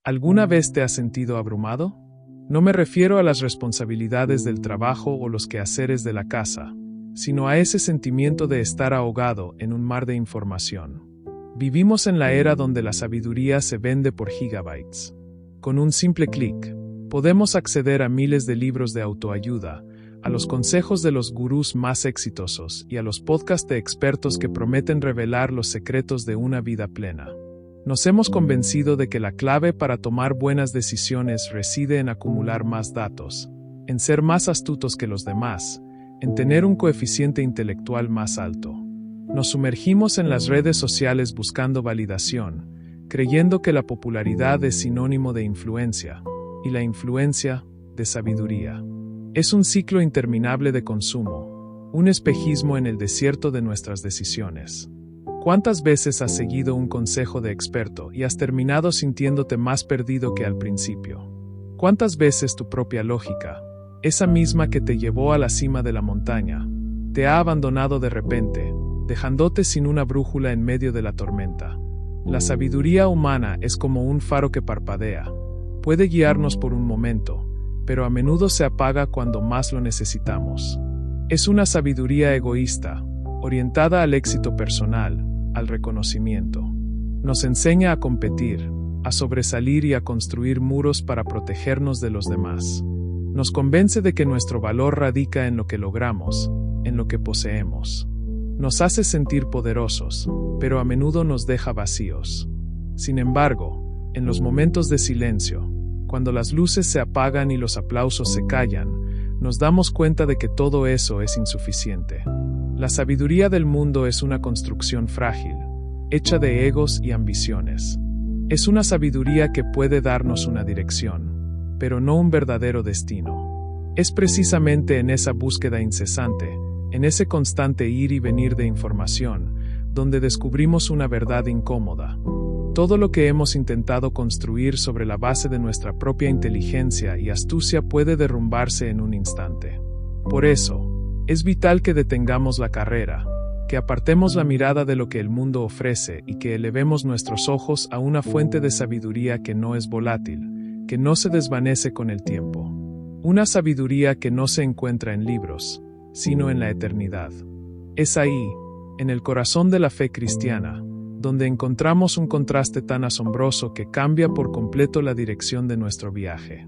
¿Alguna vez te has sentido abrumado? No me refiero a las responsabilidades del trabajo o los quehaceres de la casa, sino a ese sentimiento de estar ahogado en un mar de información. Vivimos en la era donde la sabiduría se vende por gigabytes. Con un simple clic, podemos acceder a miles de libros de autoayuda, a los consejos de los gurús más exitosos y a los podcasts de expertos que prometen revelar los secretos de una vida plena. Nos hemos convencido de que la clave para tomar buenas decisiones reside en acumular más datos, en ser más astutos que los demás, en tener un coeficiente intelectual más alto. Nos sumergimos en las redes sociales buscando validación, creyendo que la popularidad es sinónimo de influencia, y la influencia de sabiduría. Es un ciclo interminable de consumo, un espejismo en el desierto de nuestras decisiones. ¿Cuántas veces has seguido un consejo de experto y has terminado sintiéndote más perdido que al principio? ¿Cuántas veces tu propia lógica, esa misma que te llevó a la cima de la montaña, te ha abandonado de repente, dejándote sin una brújula en medio de la tormenta? La sabiduría humana es como un faro que parpadea. Puede guiarnos por un momento, pero a menudo se apaga cuando más lo necesitamos. Es una sabiduría egoísta, orientada al éxito personal, al reconocimiento. Nos enseña a competir, a sobresalir y a construir muros para protegernos de los demás. Nos convence de que nuestro valor radica en lo que logramos, en lo que poseemos. Nos hace sentir poderosos, pero a menudo nos deja vacíos. Sin embargo, en los momentos de silencio, cuando las luces se apagan y los aplausos se callan, nos damos cuenta de que todo eso es insuficiente. La sabiduría del mundo es una construcción frágil, hecha de egos y ambiciones. Es una sabiduría que puede darnos una dirección, pero no un verdadero destino. Es precisamente en esa búsqueda incesante, en ese constante ir y venir de información, donde descubrimos una verdad incómoda. Todo lo que hemos intentado construir sobre la base de nuestra propia inteligencia y astucia puede derrumbarse en un instante. Por eso, es vital que detengamos la carrera, que apartemos la mirada de lo que el mundo ofrece y que elevemos nuestros ojos a una fuente de sabiduría que no es volátil, que no se desvanece con el tiempo. Una sabiduría que no se encuentra en libros, sino en la eternidad. Es ahí, en el corazón de la fe cristiana, donde encontramos un contraste tan asombroso que cambia por completo la dirección de nuestro viaje.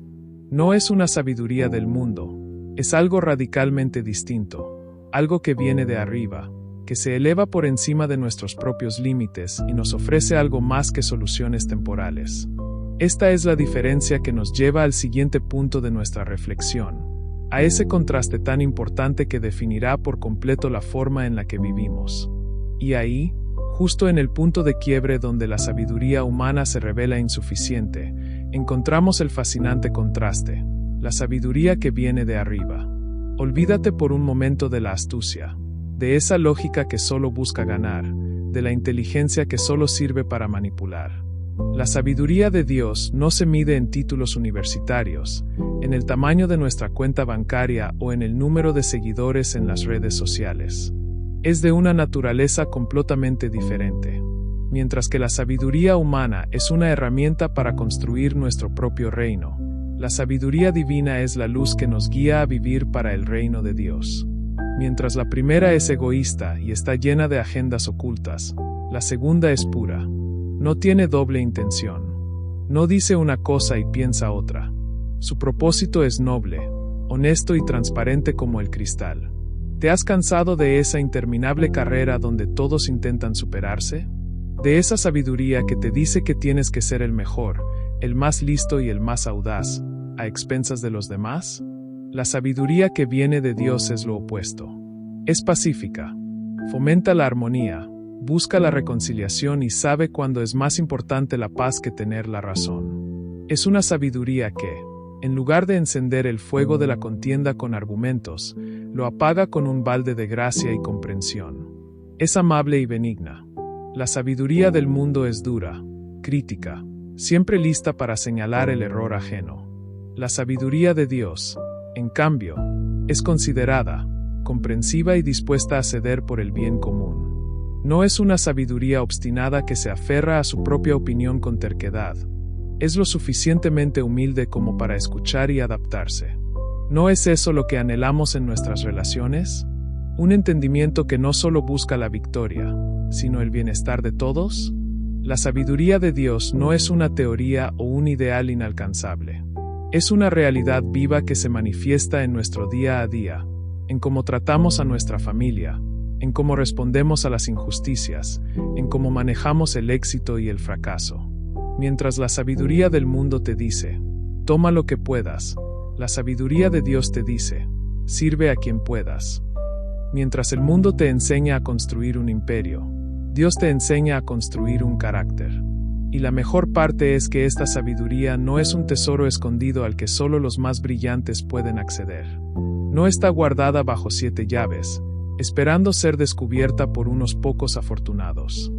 No es una sabiduría del mundo, es algo radicalmente distinto, algo que viene de arriba, que se eleva por encima de nuestros propios límites y nos ofrece algo más que soluciones temporales. Esta es la diferencia que nos lleva al siguiente punto de nuestra reflexión, a ese contraste tan importante que definirá por completo la forma en la que vivimos. Y ahí, justo en el punto de quiebre donde la sabiduría humana se revela insuficiente, encontramos el fascinante contraste, la sabiduría que viene de arriba. Olvídate por un momento de la astucia, de esa lógica que solo busca ganar, de la inteligencia que solo sirve para manipular. La sabiduría de Dios no se mide en títulos universitarios, en el tamaño de nuestra cuenta bancaria o en el número de seguidores en las redes sociales. Es de una naturaleza completamente diferente. Mientras que la sabiduría humana es una herramienta para construir nuestro propio reino, la sabiduría divina es la luz que nos guía a vivir para el reino de Dios. Mientras la primera es egoísta y está llena de agendas ocultas, la segunda es pura. No tiene doble intención. No dice una cosa y piensa otra. Su propósito es noble, honesto y transparente como el cristal. ¿Te has cansado de esa interminable carrera donde todos intentan superarse? ¿De esa sabiduría que te dice que tienes que ser el mejor, el más listo y el más audaz, a expensas de los demás? La sabiduría que viene de Dios es lo opuesto. Es pacífica, fomenta la armonía, busca la reconciliación y sabe cuándo es más importante la paz que tener la razón. Es una sabiduría que, en lugar de encender el fuego de la contienda con argumentos, lo apaga con un balde de gracia y comprensión. Es amable y benigna. La sabiduría del mundo es dura, crítica, siempre lista para señalar el error ajeno. La sabiduría de Dios, en cambio, es considerada, comprensiva y dispuesta a ceder por el bien común. No es una sabiduría obstinada que se aferra a su propia opinión con terquedad. Es lo suficientemente humilde como para escuchar y adaptarse. ¿No es eso lo que anhelamos en nuestras relaciones? ¿Un entendimiento que no solo busca la victoria, sino el bienestar de todos? La sabiduría de Dios no es una teoría o un ideal inalcanzable. Es una realidad viva que se manifiesta en nuestro día a día, en cómo tratamos a nuestra familia, en cómo respondemos a las injusticias, en cómo manejamos el éxito y el fracaso. Mientras la sabiduría del mundo te dice, toma lo que puedas, la sabiduría de Dios te dice, sirve a quien puedas. Mientras el mundo te enseña a construir un imperio, Dios te enseña a construir un carácter. Y la mejor parte es que esta sabiduría no es un tesoro escondido al que solo los más brillantes pueden acceder. No está guardada bajo 7 llaves, esperando ser descubierta por unos pocos afortunados.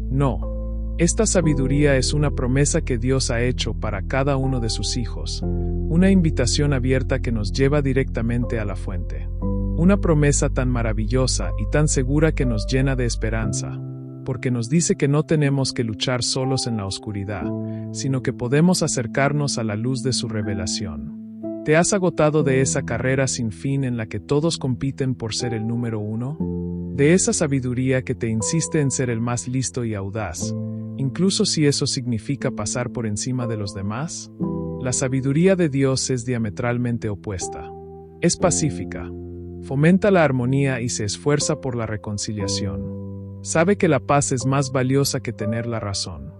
No. Esta sabiduría es una promesa que Dios ha hecho para cada uno de sus hijos, una invitación abierta que nos lleva directamente a la fuente. Una promesa tan maravillosa y tan segura que nos llena de esperanza, porque nos dice que no tenemos que luchar solos en la oscuridad, sino que podemos acercarnos a la luz de su revelación. ¿Te has agotado de esa carrera sin fin en la que todos compiten por ser el número 1? De esa sabiduría que te insiste en ser el más listo y audaz, incluso si eso significa pasar por encima de los demás? La sabiduría de Dios es diametralmente opuesta. Es pacífica, fomenta la armonía y se esfuerza por la reconciliación. Sabe que la paz es más valiosa que tener la razón.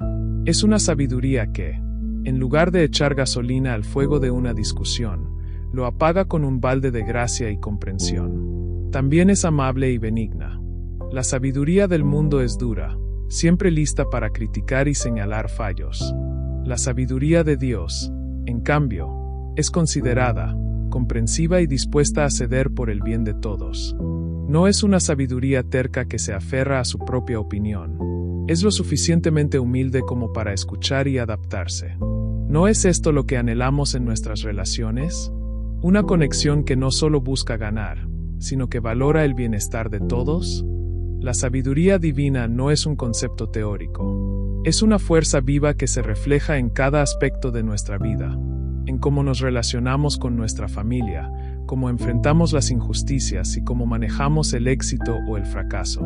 Es una sabiduría que, en lugar de echar gasolina al fuego de una discusión, lo apaga con un balde de gracia y comprensión. También es amable y benigna. La sabiduría del mundo es dura, siempre lista para criticar y señalar fallos. La sabiduría de Dios, en cambio, es considerada, comprensiva y dispuesta a ceder por el bien de todos. No es una sabiduría terca que se aferra a su propia opinión. Es lo suficientemente humilde como para escuchar y adaptarse. ¿No es esto lo que anhelamos en nuestras relaciones? Una conexión que no solo busca ganar, sino que valora el bienestar de todos. La sabiduría divina no es un concepto teórico. Es una fuerza viva que se refleja en cada aspecto de nuestra vida, en cómo nos relacionamos con nuestra familia, cómo enfrentamos las injusticias y cómo manejamos el éxito o el fracaso.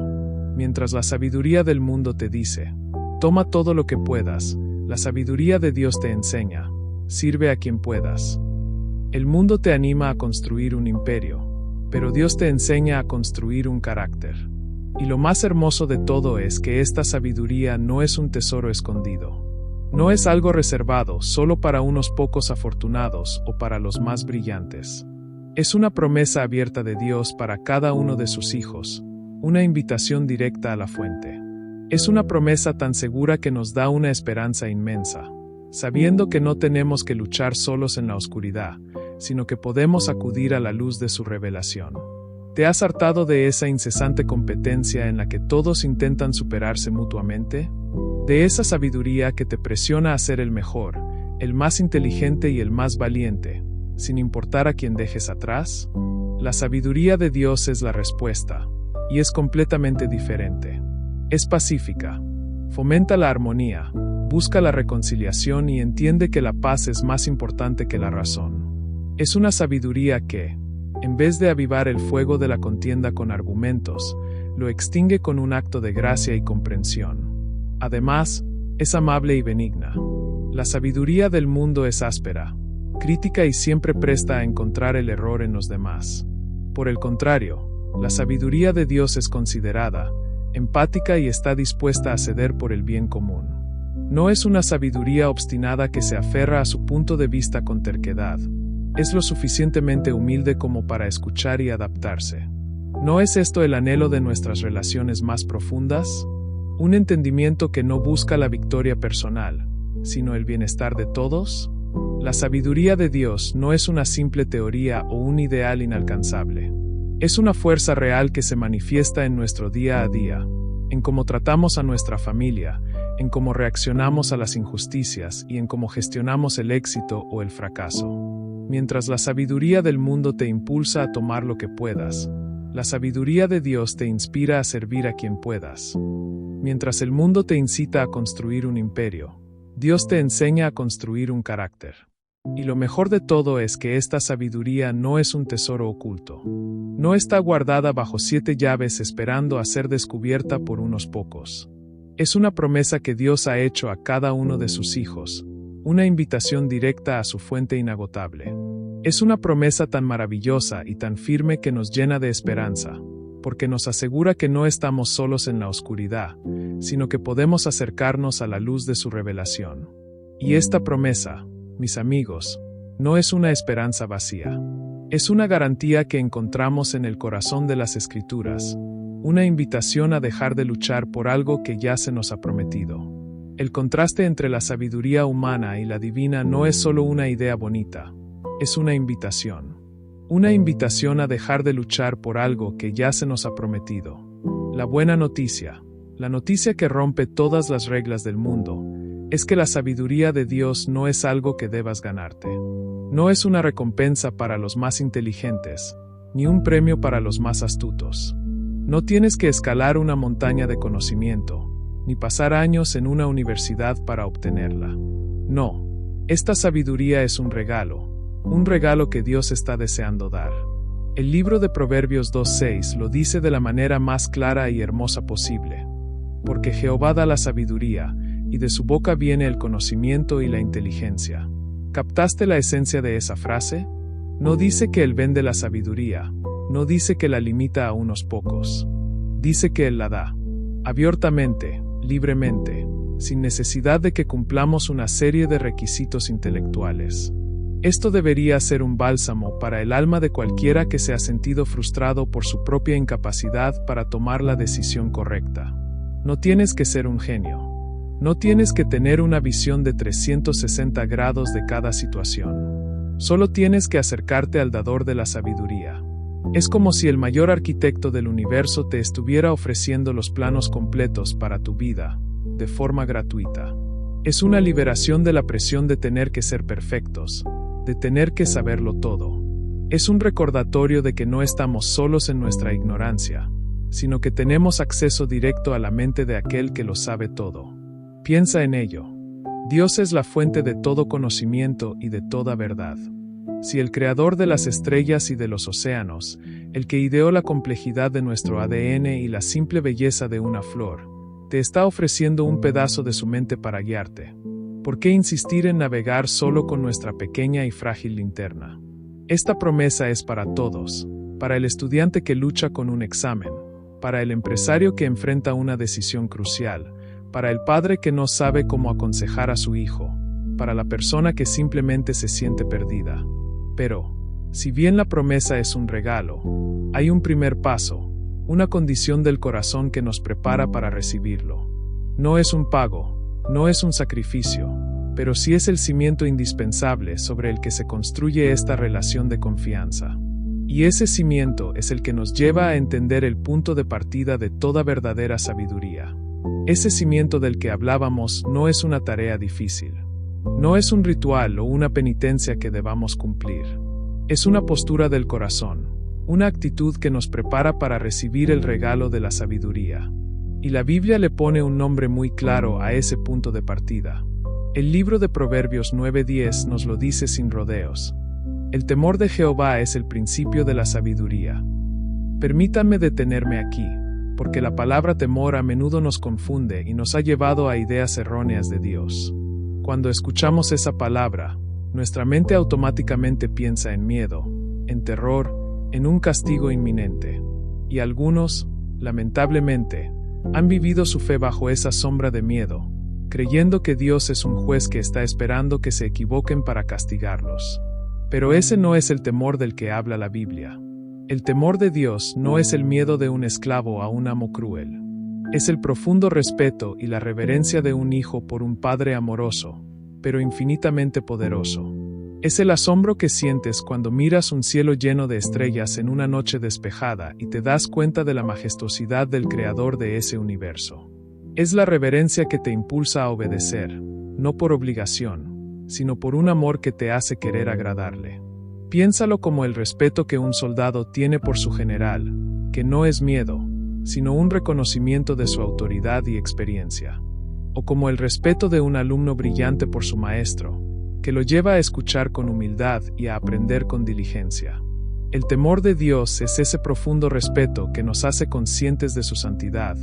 Mientras la sabiduría del mundo te dice, toma todo lo que puedas, la sabiduría de Dios te enseña, sirve a quien puedas. El mundo te anima a construir un imperio, pero Dios te enseña a construir un carácter. Y lo más hermoso de todo es que esta sabiduría no es un tesoro escondido. No es algo reservado solo para unos pocos afortunados o para los más brillantes. Es una promesa abierta de Dios para cada uno de sus hijos, una invitación directa a la fuente. Es una promesa tan segura que nos da una esperanza inmensa, sabiendo que no tenemos que luchar solos en la oscuridad, sino que podemos acudir a la luz de su revelación. ¿Te has hartado de esa incesante competencia en la que todos intentan superarse mutuamente? ¿De esa sabiduría que te presiona a ser el mejor, el más inteligente y el más valiente, sin importar a quién dejes atrás? La sabiduría de Dios es la respuesta, y es completamente diferente. Es pacífica, fomenta la armonía, busca la reconciliación y entiende que la paz es más importante que la razón. Es una sabiduría que, en vez de avivar el fuego de la contienda con argumentos, lo extingue con un acto de gracia y comprensión. Además, es amable y benigna. La sabiduría del mundo es áspera, crítica y siempre presta a encontrar el error en los demás. Por el contrario, la sabiduría de Dios es considerada, empática y está dispuesta a ceder por el bien común. No es una sabiduría obstinada que se aferra a su punto de vista con terquedad. Es lo suficientemente humilde como para escuchar y adaptarse. ¿No es esto el anhelo de nuestras relaciones más profundas? Un entendimiento que no busca la victoria personal, sino el bienestar de todos. La sabiduría de Dios no es una simple teoría o un ideal inalcanzable. Es una fuerza real que se manifiesta en nuestro día a día, en cómo tratamos a nuestra familia, en cómo reaccionamos a las injusticias y en cómo gestionamos el éxito o el fracaso. Mientras la sabiduría del mundo te impulsa a tomar lo que puedas, la sabiduría de Dios te inspira a servir a quien puedas. Mientras el mundo te incita a construir un imperio, Dios te enseña a construir un carácter. Y lo mejor de todo es que esta sabiduría no es un tesoro oculto. No está guardada bajo 7 llaves esperando a ser descubierta por unos pocos. Es una promesa que Dios ha hecho a cada uno de sus hijos, una invitación directa a su fuente inagotable. Es una promesa tan maravillosa y tan firme que nos llena de esperanza, porque nos asegura que no estamos solos en la oscuridad, sino que podemos acercarnos a la luz de su revelación. Y esta promesa, mis amigos, no es una esperanza vacía. Es una garantía que encontramos en el corazón de las Escrituras, una invitación a dejar de luchar por algo que ya se nos ha prometido. El contraste entre la sabiduría humana y la divina no es solo una idea bonita, es una invitación. Una invitación a dejar de luchar por algo que ya se nos ha prometido. La buena noticia, la noticia que rompe todas las reglas del mundo, es que la sabiduría de Dios no es algo que debas ganarte. No es una recompensa para los más inteligentes, ni un premio para los más astutos. No tienes que escalar una montaña de conocimiento, ni pasar años en una universidad para obtenerla. No, esta sabiduría es un regalo que Dios está deseando dar. El libro de Proverbios 2:6 lo dice de la manera más clara y hermosa posible. Porque Jehová da la sabiduría, y de su boca viene el conocimiento y la inteligencia. ¿Captaste la esencia de esa frase? No dice que Él vende la sabiduría, no dice que la limita a unos pocos. Dice que Él la da, abiertamente, libremente, sin necesidad de que cumplamos una serie de requisitos intelectuales. Esto debería ser un bálsamo para el alma de cualquiera que se ha sentido frustrado por su propia incapacidad para tomar la decisión correcta. No tienes que ser un genio. No tienes que tener una visión de 360 grados de cada situación. Solo tienes que acercarte al dador de la sabiduría. Es como si el mayor arquitecto del universo te estuviera ofreciendo los planos completos para tu vida, de forma gratuita. Es una liberación de la presión de tener que ser perfectos, de tener que saberlo todo. Es un recordatorio de que no estamos solos en nuestra ignorancia, sino que tenemos acceso directo a la mente de aquel que lo sabe todo. Piensa en ello. Dios es la fuente de todo conocimiento y de toda verdad. Si el creador de las estrellas y de los océanos, el que ideó la complejidad de nuestro ADN y la simple belleza de una flor, te está ofreciendo un pedazo de su mente para guiarte, ¿por qué insistir en navegar solo con nuestra pequeña y frágil linterna? Esta promesa es para todos, para el estudiante que lucha con un examen, para el empresario que enfrenta una decisión crucial, para el padre que no sabe cómo aconsejar a su hijo, para la persona que simplemente se siente perdida. Pero, si bien la promesa es un regalo, hay un primer paso, una condición del corazón que nos prepara para recibirlo. No es un pago, no es un sacrificio, pero sí es el cimiento indispensable sobre el que se construye esta relación de confianza. Y ese cimiento es el que nos lleva a entender el punto de partida de toda verdadera sabiduría. Ese cimiento del que hablábamos no es una tarea difícil. No es un ritual o una penitencia que debamos cumplir. Es una postura del corazón, una actitud que nos prepara para recibir el regalo de la sabiduría. Y la Biblia le pone un nombre muy claro a ese punto de partida. El libro de Proverbios 9:10 nos lo dice sin rodeos. El temor de Jehová es el principio de la sabiduría. Permítanme detenerme aquí, porque la palabra temor a menudo nos confunde y nos ha llevado a ideas erróneas de Dios. Cuando escuchamos esa palabra, nuestra mente automáticamente piensa en miedo, en terror, en un castigo inminente. Y algunos, lamentablemente, han vivido su fe bajo esa sombra de miedo, creyendo que Dios es un juez que está esperando que se equivoquen para castigarlos. Pero ese no es el temor del que habla la Biblia. El temor de Dios no es el miedo de un esclavo a un amo cruel. Es el profundo respeto y la reverencia de un hijo por un padre amoroso, pero infinitamente poderoso. Es el asombro que sientes cuando miras un cielo lleno de estrellas en una noche despejada y te das cuenta de la majestuosidad del creador de ese universo. Es la reverencia que te impulsa a obedecer, no por obligación, sino por un amor que te hace querer agradarle. Piénsalo como el respeto que un soldado tiene por su general, que no es miedo, sino un reconocimiento de su autoridad y experiencia. o como el respeto de un alumno brillante por su maestro, que lo lleva a escuchar con humildad y a aprender con diligencia. El temor de Dios es ese profundo respeto que nos hace conscientes de su santidad,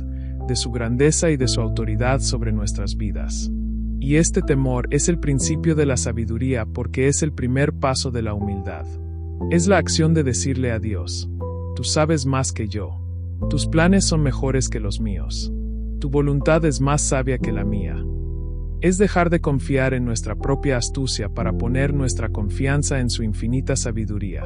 de su grandeza y de su autoridad sobre nuestras vidas. Y este temor es el principio de la sabiduría porque es el primer paso de la humildad. Es la acción de decirle a Dios: tú sabes más que yo. Tus planes son mejores que los míos. Tu voluntad es más sabia que la mía. Es dejar de confiar en nuestra propia astucia para poner nuestra confianza en su infinita sabiduría.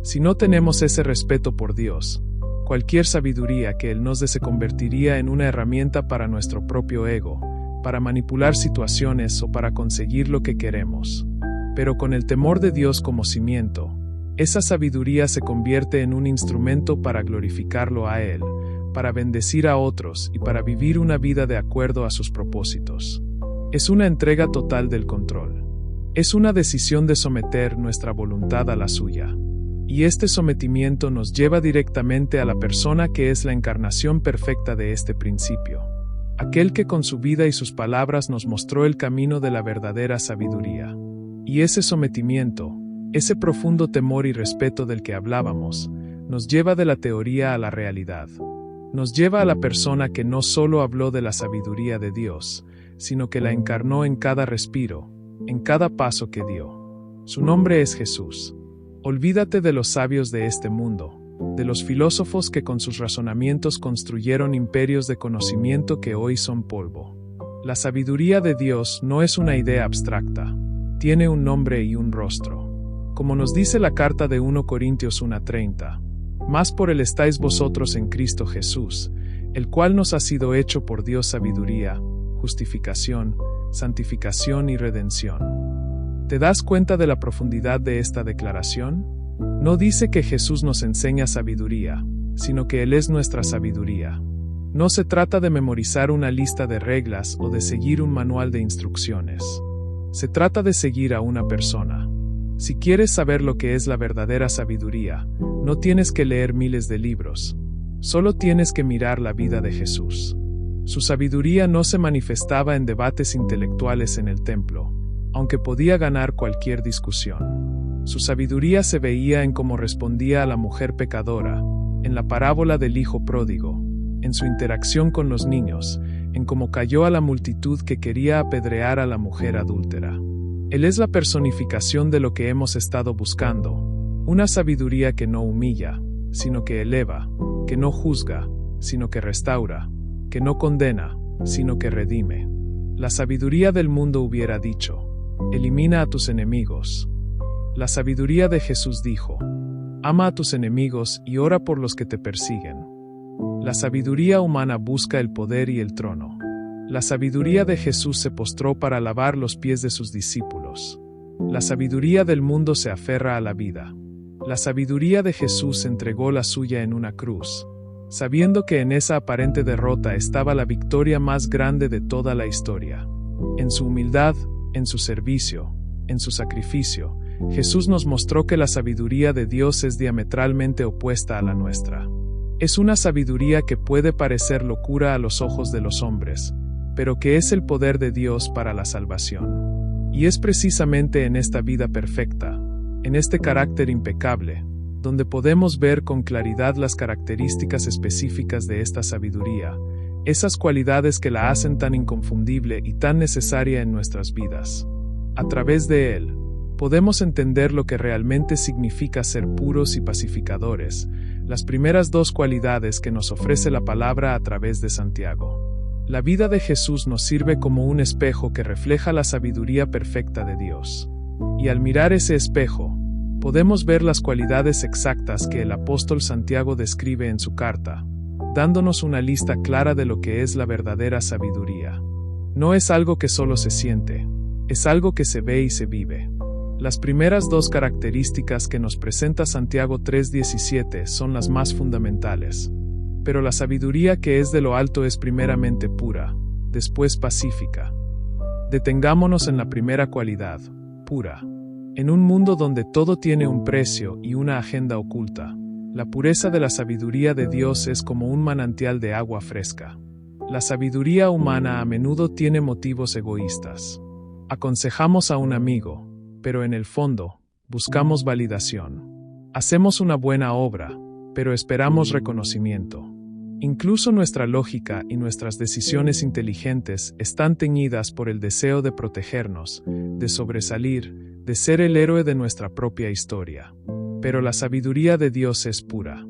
Si no tenemos ese respeto por Dios, cualquier sabiduría que Él nos dé se convertiría en una herramienta para nuestro propio ego, para manipular situaciones o para conseguir lo que queremos. Pero con el temor de Dios como cimiento, esa sabiduría se convierte en un instrumento para glorificarlo a Él, para bendecir a otros y para vivir una vida de acuerdo a sus propósitos. Es una entrega total del control. Es una decisión de someter nuestra voluntad a la suya. Y este sometimiento nos lleva directamente a la persona que es la encarnación perfecta de este principio. Aquel que con su vida y sus palabras nos mostró el camino de la verdadera sabiduría. Y ese sometimiento, ese profundo temor y respeto del que hablábamos, nos lleva de la teoría a la realidad. Nos lleva a la persona que no solo habló de la sabiduría de Dios, sino que la encarnó en cada respiro, en cada paso que dio. Su nombre es Jesús. Olvídate de los sabios de este mundo, de los filósofos que con sus razonamientos construyeron imperios de conocimiento que hoy son polvo. La sabiduría de Dios no es una idea abstracta, tiene un nombre y un rostro. Como nos dice la carta de 1 Corintios 1:30, más por él estáis vosotros en Cristo Jesús, el cual nos ha sido hecho por Dios sabiduría, justificación, santificación y redención. ¿Te das cuenta de la profundidad de esta declaración? No dice que Jesús nos enseña sabiduría, sino que Él es nuestra sabiduría. No se trata de memorizar una lista de reglas o de seguir un manual de instrucciones. Se trata de seguir a una persona. Si quieres saber lo que es la verdadera sabiduría, no tienes que leer miles de libros. Solo tienes que mirar la vida de Jesús. Su sabiduría no se manifestaba en debates intelectuales en el templo, aunque podía ganar cualquier discusión. Su sabiduría se veía en cómo respondía a la mujer pecadora, en la parábola del hijo pródigo, en su interacción con los niños, en cómo cayó a la multitud que quería apedrear a la mujer adúltera. Él es la personificación de lo que hemos estado buscando, una sabiduría que no humilla, sino que eleva, que no juzga, sino que restaura, que no condena, sino que redime. La sabiduría del mundo hubiera dicho: elimina a tus enemigos. La sabiduría de Jesús dijo: ama a tus enemigos y ora por los que te persiguen. La sabiduría humana busca el poder y el trono. La sabiduría de Jesús se postró para lavar los pies de sus discípulos. La sabiduría del mundo se aferra a la vida. La sabiduría de Jesús entregó la suya en una cruz, sabiendo que en esa aparente derrota estaba la victoria más grande de toda la historia. En su humildad, en su servicio, en su sacrificio, Jesús nos mostró que la sabiduría de Dios es diametralmente opuesta a la nuestra. Es una sabiduría que puede parecer locura a los ojos de los hombres, pero que es el poder de Dios para la salvación. Y es precisamente en esta vida perfecta, en este carácter impecable, donde podemos ver con claridad las características específicas de esta sabiduría, esas cualidades que la hacen tan inconfundible y tan necesaria en nuestras vidas. A través de él, podemos entender lo que realmente significa ser puros y pacificadores, las primeras dos cualidades que nos ofrece la palabra a través de Santiago. La vida de Jesús nos sirve como un espejo que refleja la sabiduría perfecta de Dios. Y al mirar ese espejo, podemos ver las cualidades exactas que el apóstol Santiago describe en su carta, dándonos una lista clara de lo que es la verdadera sabiduría. No es algo que solo se siente, es algo que se ve y se vive. Las primeras dos características que nos presenta Santiago 3:17 son las más fundamentales. Pero la sabiduría que es de lo alto es primeramente pura, después pacífica. Detengámonos en la primera cualidad, pura. En un mundo donde todo tiene un precio y una agenda oculta, la pureza de la sabiduría de Dios es como un manantial de agua fresca. La sabiduría humana a menudo tiene motivos egoístas. Aconsejamos a un amigo, pero en el fondo, buscamos validación. Hacemos una buena obra, pero esperamos reconocimiento. Incluso nuestra lógica y nuestras decisiones inteligentes están teñidas por el deseo de protegernos, de sobresalir, de ser el héroe de nuestra propia historia. Pero la sabiduría de Dios es pura.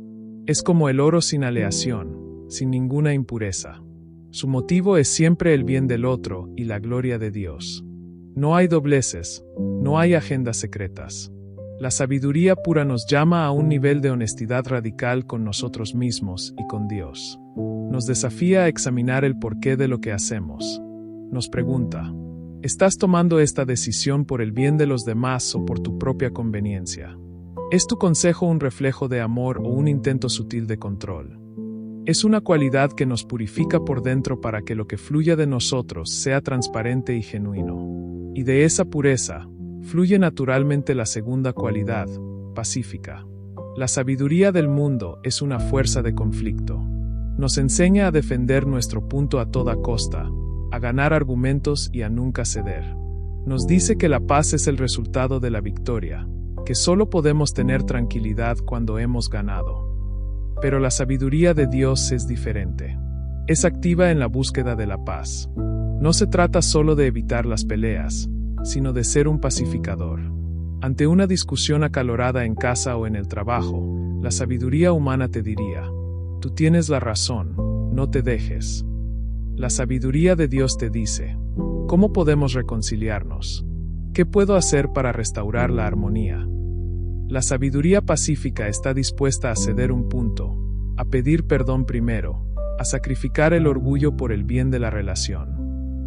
Es como el oro sin aleación, sin ninguna impureza. Su motivo es siempre el bien del otro y la gloria de Dios. No hay dobleces, no hay agendas secretas. La sabiduría pura nos llama a un nivel de honestidad radical con nosotros mismos y con Dios. Nos desafía a examinar el porqué de lo que hacemos. Nos pregunta, ¿estás tomando esta decisión por el bien de los demás o por tu propia conveniencia? ¿Es tu consejo un reflejo de amor o un intento sutil de control? Es una cualidad que nos purifica por dentro para que lo que fluya de nosotros sea transparente y genuino. Y de esa pureza, fluye naturalmente la segunda cualidad, pacífica. La sabiduría del mundo es una fuerza de conflicto. Nos enseña a defender nuestro punto a toda costa, a ganar argumentos y a nunca ceder. Nos dice que la paz es el resultado de la victoria, que solo podemos tener tranquilidad cuando hemos ganado. Pero la sabiduría de Dios es diferente. Es activa en la búsqueda de la paz. No se trata solo de evitar las peleas, sino de ser un pacificador. Ante una discusión acalorada en casa o en el trabajo, la sabiduría humana te diría, tú tienes la razón, no te dejes. La sabiduría de Dios te dice, ¿cómo podemos reconciliarnos? ¿Qué puedo hacer para restaurar la armonía? La sabiduría pacífica está dispuesta a ceder un punto, a pedir perdón primero, a sacrificar el orgullo por el bien de la relación.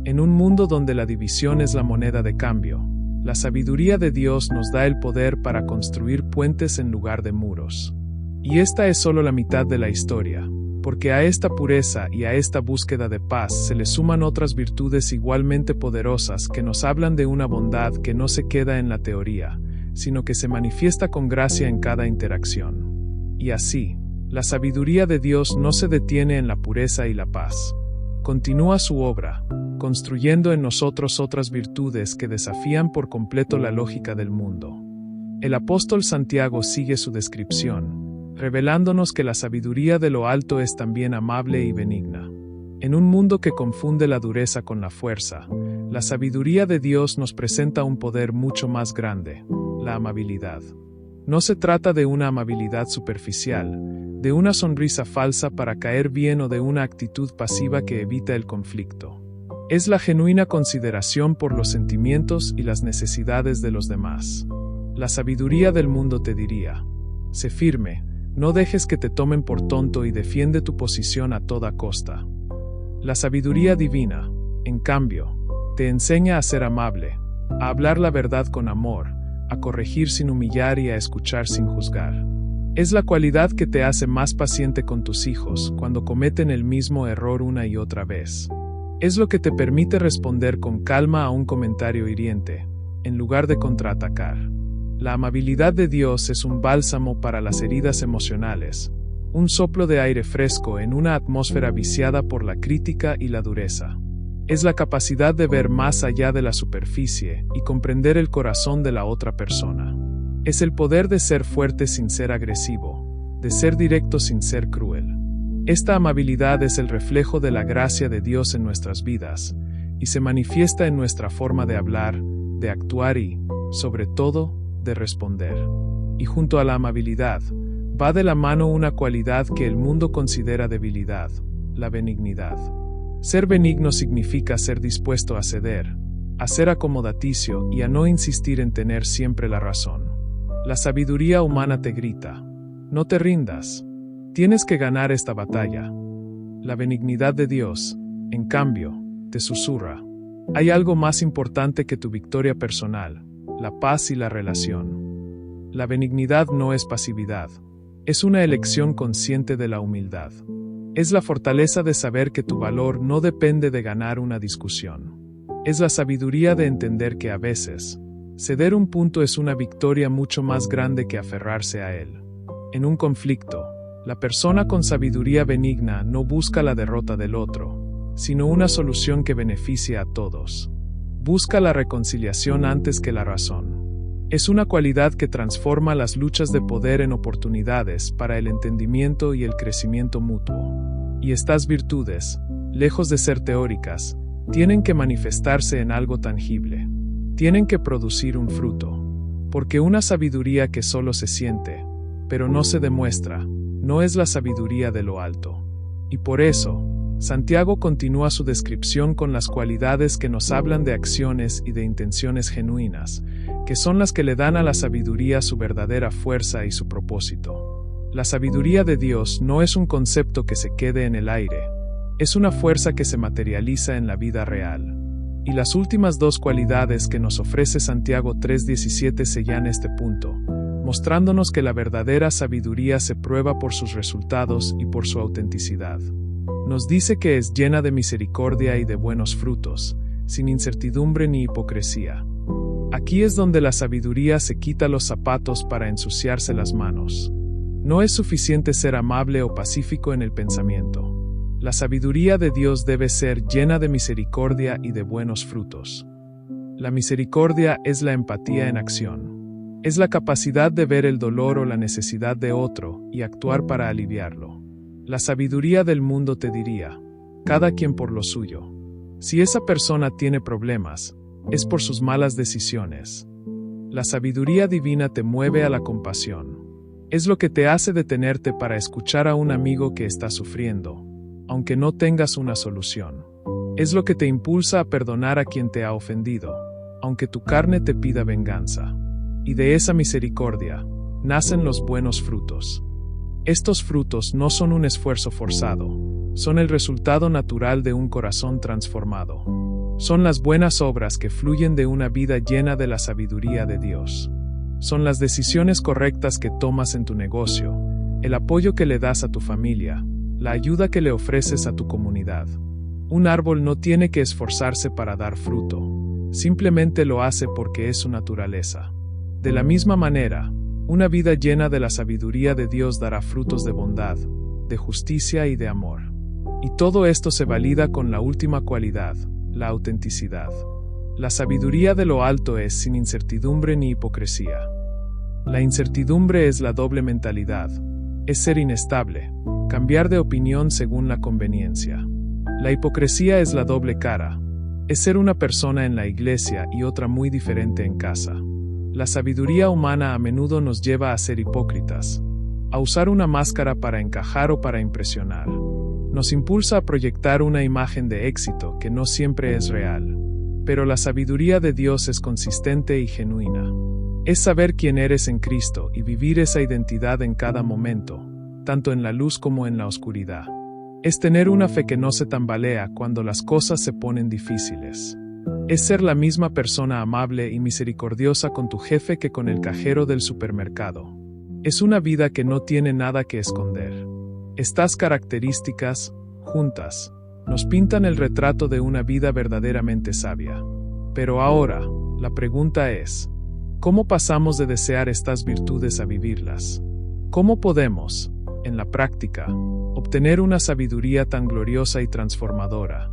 En un mundo donde la división es la moneda de cambio, la sabiduría de Dios nos da el poder para construir puentes en lugar de muros. Y esta es solo la mitad de la historia, porque a esta pureza y a esta búsqueda de paz se le suman otras virtudes igualmente poderosas que nos hablan de una bondad que no se queda en la teoría, sino que se manifiesta con gracia en cada interacción. Y así, la sabiduría de Dios no se detiene en la pureza y la paz. Continúa su obra, construyendo en nosotros otras virtudes que desafían por completo la lógica del mundo. El apóstol Santiago sigue su descripción, revelándonos que la sabiduría de lo alto es también amable y benigna. En un mundo que confunde la dureza con la fuerza, la sabiduría de Dios nos presenta un poder mucho más grande, la amabilidad. No se trata de una amabilidad superficial, de una sonrisa falsa para caer bien o de una actitud pasiva que evita el conflicto. Es la genuina consideración por los sentimientos y las necesidades de los demás. La sabiduría del mundo te diría, sé firme, no dejes que te tomen por tonto y defiende tu posición a toda costa. La sabiduría divina, en cambio, te enseña a ser amable, a hablar la verdad con amor, a corregir sin humillar y a escuchar sin juzgar. Es la cualidad que te hace más paciente con tus hijos cuando cometen el mismo error una y otra vez. Es lo que te permite responder con calma a un comentario hiriente, en lugar de contraatacar. La amabilidad de Dios es un bálsamo para las heridas emocionales, un soplo de aire fresco en una atmósfera viciada por la crítica y la dureza. Es la capacidad de ver más allá de la superficie y comprender el corazón de la otra persona. Es el poder de ser fuerte sin ser agresivo, de ser directo sin ser cruel. Esta amabilidad es el reflejo de la gracia de Dios en nuestras vidas, y se manifiesta en nuestra forma de hablar, de actuar y, sobre todo, de responder. Y junto a la amabilidad, va de la mano una cualidad que el mundo considera debilidad, la benignidad. Ser benigno significa ser dispuesto a ceder, a ser acomodaticio y a no insistir en tener siempre la razón. La sabiduría humana te grita, no te rindas, tienes que ganar esta batalla. La benignidad de Dios, en cambio, te susurra, hay algo más importante que tu victoria personal, la paz y la relación. La benignidad no es pasividad, es una elección consciente de la humildad. Es la fortaleza de saber que tu valor no depende de ganar una discusión. Es la sabiduría de entender que a veces, ceder un punto es una victoria mucho más grande que aferrarse a él. En un conflicto, la persona con sabiduría benigna no busca la derrota del otro, sino una solución que beneficie a todos. Busca la reconciliación antes que la razón. Es una cualidad que transforma las luchas de poder en oportunidades para el entendimiento y el crecimiento mutuo. Y estas virtudes, lejos de ser teóricas, tienen que manifestarse en algo tangible. Tienen que producir un fruto. Porque una sabiduría que solo se siente, pero no se demuestra, no es la sabiduría de lo alto. Y por eso, Santiago continúa su descripción con las cualidades que nos hablan de acciones y de intenciones genuinas, que son las que le dan a la sabiduría su verdadera fuerza y su propósito. La sabiduría de Dios no es un concepto que se quede en el aire, es una fuerza que se materializa en la vida real. Y las últimas dos cualidades que nos ofrece Santiago 3:17 sellan este punto, mostrándonos que la verdadera sabiduría se prueba por sus resultados y por su autenticidad. Nos dice que es llena de misericordia y de buenos frutos, sin incertidumbre ni hipocresía. Aquí es donde la sabiduría se quita los zapatos para ensuciarse las manos. No es suficiente ser amable o pacífico en el pensamiento. La sabiduría de Dios debe ser llena de misericordia y de buenos frutos. La misericordia es la empatía en acción. Es la capacidad de ver el dolor o la necesidad de otro y actuar para aliviarlo. La sabiduría del mundo te diría, cada quien por lo suyo. Si esa persona tiene problemas, es por sus malas decisiones. La sabiduría divina te mueve a la compasión. Es lo que te hace detenerte para escuchar a un amigo que está sufriendo, aunque no tengas una solución. Es lo que te impulsa a perdonar a quien te ha ofendido, aunque tu carne te pida venganza. Y de esa misericordia nacen los buenos frutos. Estos frutos no son un esfuerzo forzado, son el resultado natural de un corazón transformado. Son las buenas obras que fluyen de una vida llena de la sabiduría de Dios. Son las decisiones correctas que tomas en tu negocio, el apoyo que le das a tu familia, la ayuda que le ofreces a tu comunidad. Un árbol no tiene que esforzarse para dar fruto, simplemente lo hace porque es su naturaleza. De la misma manera, una vida llena de la sabiduría de Dios dará frutos de bondad, de justicia y de amor. Y todo esto se valida con la última cualidad, la autenticidad. La sabiduría de lo alto es sin incertidumbre ni hipocresía. La incertidumbre es la doble mentalidad, es ser inestable, cambiar de opinión según la conveniencia. La hipocresía es la doble cara, es ser una persona en la iglesia y otra muy diferente en casa. La sabiduría humana a menudo nos lleva a ser hipócritas, a usar una máscara para encajar o para impresionar. Nos impulsa a proyectar una imagen de éxito que no siempre es real. Pero la sabiduría de Dios es consistente y genuina. Es saber quién eres en Cristo y vivir esa identidad en cada momento, tanto en la luz como en la oscuridad. Es tener una fe que no se tambalea cuando las cosas se ponen difíciles. Es ser la misma persona amable y misericordiosa con tu jefe que con el cajero del supermercado. Es una vida que no tiene nada que esconder. Estas características, juntas, nos pintan el retrato de una vida verdaderamente sabia. Pero ahora, la pregunta es, ¿cómo pasamos de desear estas virtudes a vivirlas? ¿Cómo podemos, en la práctica, obtener una sabiduría tan gloriosa y transformadora?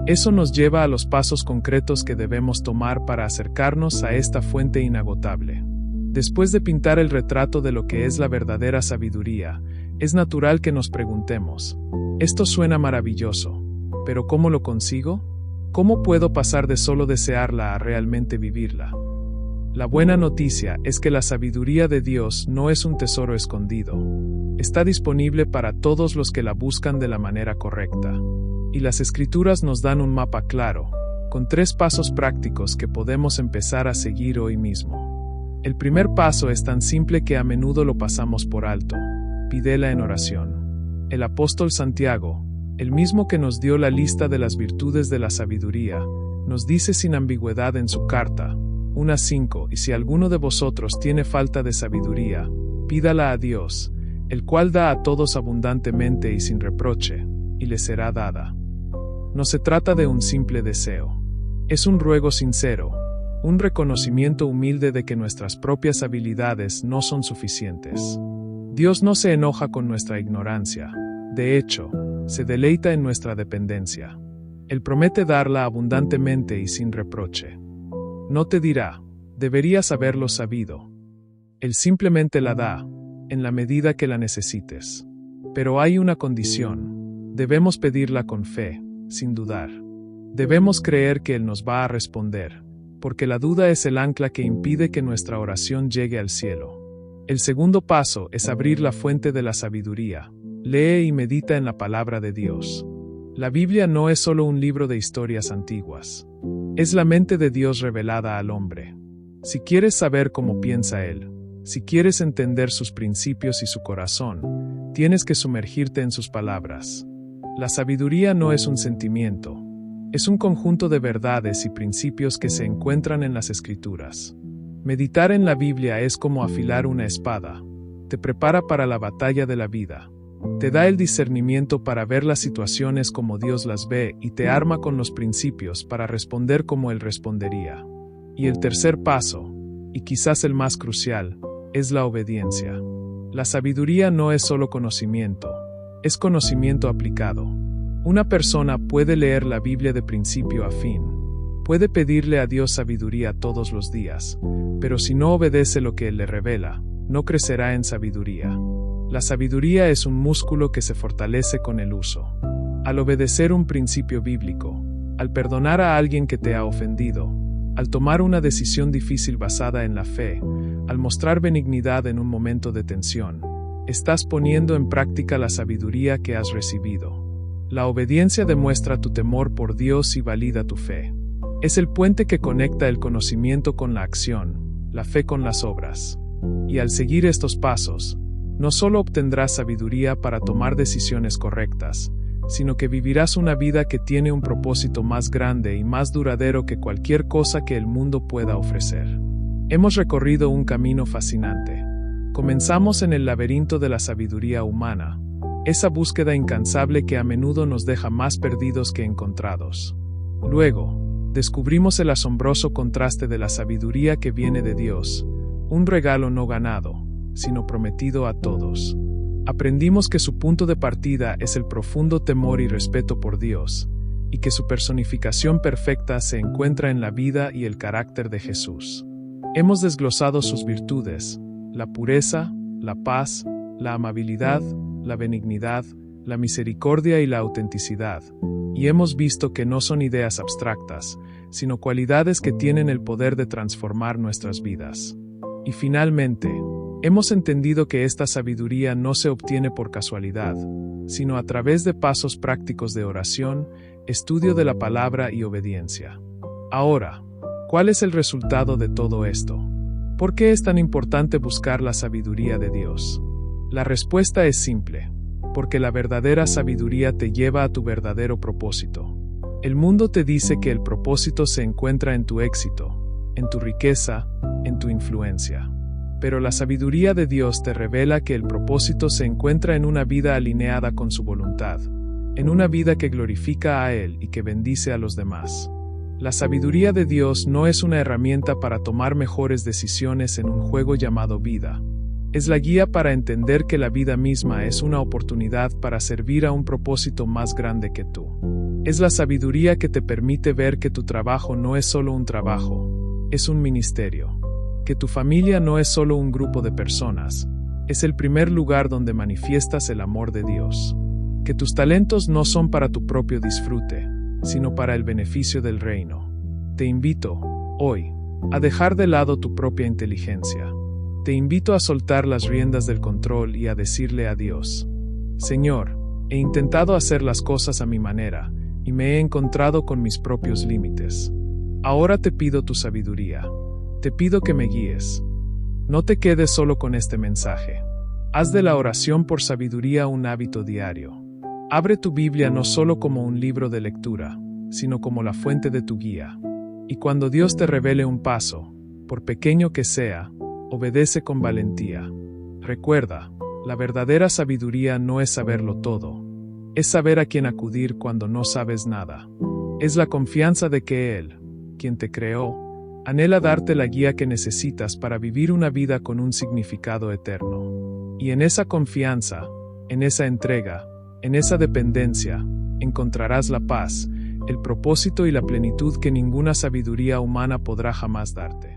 Eso nos lleva a los pasos concretos que debemos tomar para acercarnos a esta fuente inagotable. Después de pintar el retrato de lo que es la verdadera sabiduría, es natural que nos preguntemos, esto suena maravilloso, ¿pero cómo lo consigo? ¿Cómo puedo pasar de solo desearla a realmente vivirla? La buena noticia es que la sabiduría de Dios no es un tesoro escondido. Está disponible para todos los que la buscan de la manera correcta. Y las Escrituras nos dan un mapa claro, con 3 pasos prácticos que podemos empezar a seguir hoy mismo. El primer paso es tan simple que a menudo lo pasamos por alto. Pídela en oración. El apóstol Santiago, el mismo que nos dio la lista de las virtudes de la sabiduría, nos dice sin ambigüedad en su carta, 1:5, y si alguno de vosotros tiene falta de sabiduría, pídala a Dios, el cual da a todos abundantemente y sin reproche, y le será dada. No se trata de un simple deseo. Es un ruego sincero, un reconocimiento humilde de que nuestras propias habilidades no son suficientes. Dios no se enoja con nuestra ignorancia, de hecho, se deleita en nuestra dependencia. Él promete darla abundantemente y sin reproche. No te dirá, deberías haberlo sabido. Él simplemente la da, en la medida que la necesites. Pero hay una condición. Debemos pedirla con fe, sin dudar. Debemos creer que Él nos va a responder, porque la duda es el ancla que impide que nuestra oración llegue al cielo. El segundo paso es abrir la fuente de la sabiduría. Lee y medita en la palabra de Dios. La Biblia no es solo un libro de historias antiguas. Es la mente de Dios revelada al hombre. Si quieres saber cómo piensa Él, si quieres entender sus principios y su corazón, tienes que sumergirte en sus palabras. La sabiduría no es un sentimiento. Es un conjunto de verdades y principios que se encuentran en las Escrituras. Meditar en la Biblia es como afilar una espada. Te prepara para la batalla de la vida. Te da el discernimiento para ver las situaciones como Dios las ve y te arma con los principios para responder como Él respondería. Y el tercer paso, y quizás el más crucial, es la obediencia. La sabiduría no es solo conocimiento, es conocimiento aplicado. Una persona puede leer la Biblia de principio a fin. Puede pedirle a Dios sabiduría todos los días, pero si no obedece lo que Él le revela, no crecerá en sabiduría. La sabiduría es un músculo que se fortalece con el uso. Al obedecer un principio bíblico, al perdonar a alguien que te ha ofendido, al tomar una decisión difícil basada en la fe, al mostrar benignidad en un momento de tensión, estás poniendo en práctica la sabiduría que has recibido. La obediencia demuestra tu temor por Dios y valida tu fe. Es el puente que conecta el conocimiento con la acción, la fe con las obras. Y al seguir estos pasos, no solo obtendrás sabiduría para tomar decisiones correctas, sino que vivirás una vida que tiene un propósito más grande y más duradero que cualquier cosa que el mundo pueda ofrecer. Hemos recorrido un camino fascinante. Comenzamos en el laberinto de la sabiduría humana, esa búsqueda incansable que a menudo nos deja más perdidos que encontrados. Luego, descubrimos el asombroso contraste de la sabiduría que viene de Dios, un regalo no ganado, sino prometido a todos. Aprendimos que su punto de partida es el profundo temor y respeto por Dios, y que su personificación perfecta se encuentra en la vida y el carácter de Jesús. Hemos desglosado sus virtudes, la pureza, la paz, la amabilidad, la benignidad, la misericordia y la autenticidad, y hemos visto que no son ideas abstractas, sino cualidades que tienen el poder de transformar nuestras vidas. Y finalmente, hemos entendido que esta sabiduría no se obtiene por casualidad, sino a través de pasos prácticos de oración, estudio de la palabra y obediencia. Ahora, ¿cuál es el resultado de todo esto? ¿Por qué es tan importante buscar la sabiduría de Dios? La respuesta es simple, porque la verdadera sabiduría te lleva a tu verdadero propósito. El mundo te dice que el propósito se encuentra en tu éxito, en tu riqueza, en tu influencia. Pero la sabiduría de Dios te revela que el propósito se encuentra en una vida alineada con su voluntad, en una vida que glorifica a Él y que bendice a los demás. La sabiduría de Dios no es una herramienta para tomar mejores decisiones en un juego llamado vida. Es la guía para entender que la vida misma es una oportunidad para servir a un propósito más grande que tú. Es la sabiduría que te permite ver que tu trabajo no es solo un trabajo, es un ministerio. Que tu familia no es solo un grupo de personas, es el primer lugar donde manifiestas el amor de Dios. Que tus talentos no son para tu propio disfrute, sino para el beneficio del reino. Te invito, hoy, a dejar de lado tu propia inteligencia. Te invito a soltar las riendas del control y a decirle a Dios: Señor, he intentado hacer las cosas a mi manera, y me he encontrado con mis propios límites. Ahora te pido tu sabiduría. Te pido que me guíes. No te quedes solo con este mensaje. Haz de la oración por sabiduría un hábito diario. Abre tu Biblia no solo como un libro de lectura, sino como la fuente de tu guía. Y cuando Dios te revele un paso, por pequeño que sea, obedece con valentía. Recuerda, la verdadera sabiduría no es saberlo todo. Es saber a quién acudir cuando no sabes nada. Es la confianza de que Él, quien te creó, anhela darte la guía que necesitas para vivir una vida con un significado eterno. Y en esa confianza, en esa entrega, en esa dependencia, encontrarás la paz, el propósito y la plenitud que ninguna sabiduría humana podrá jamás darte.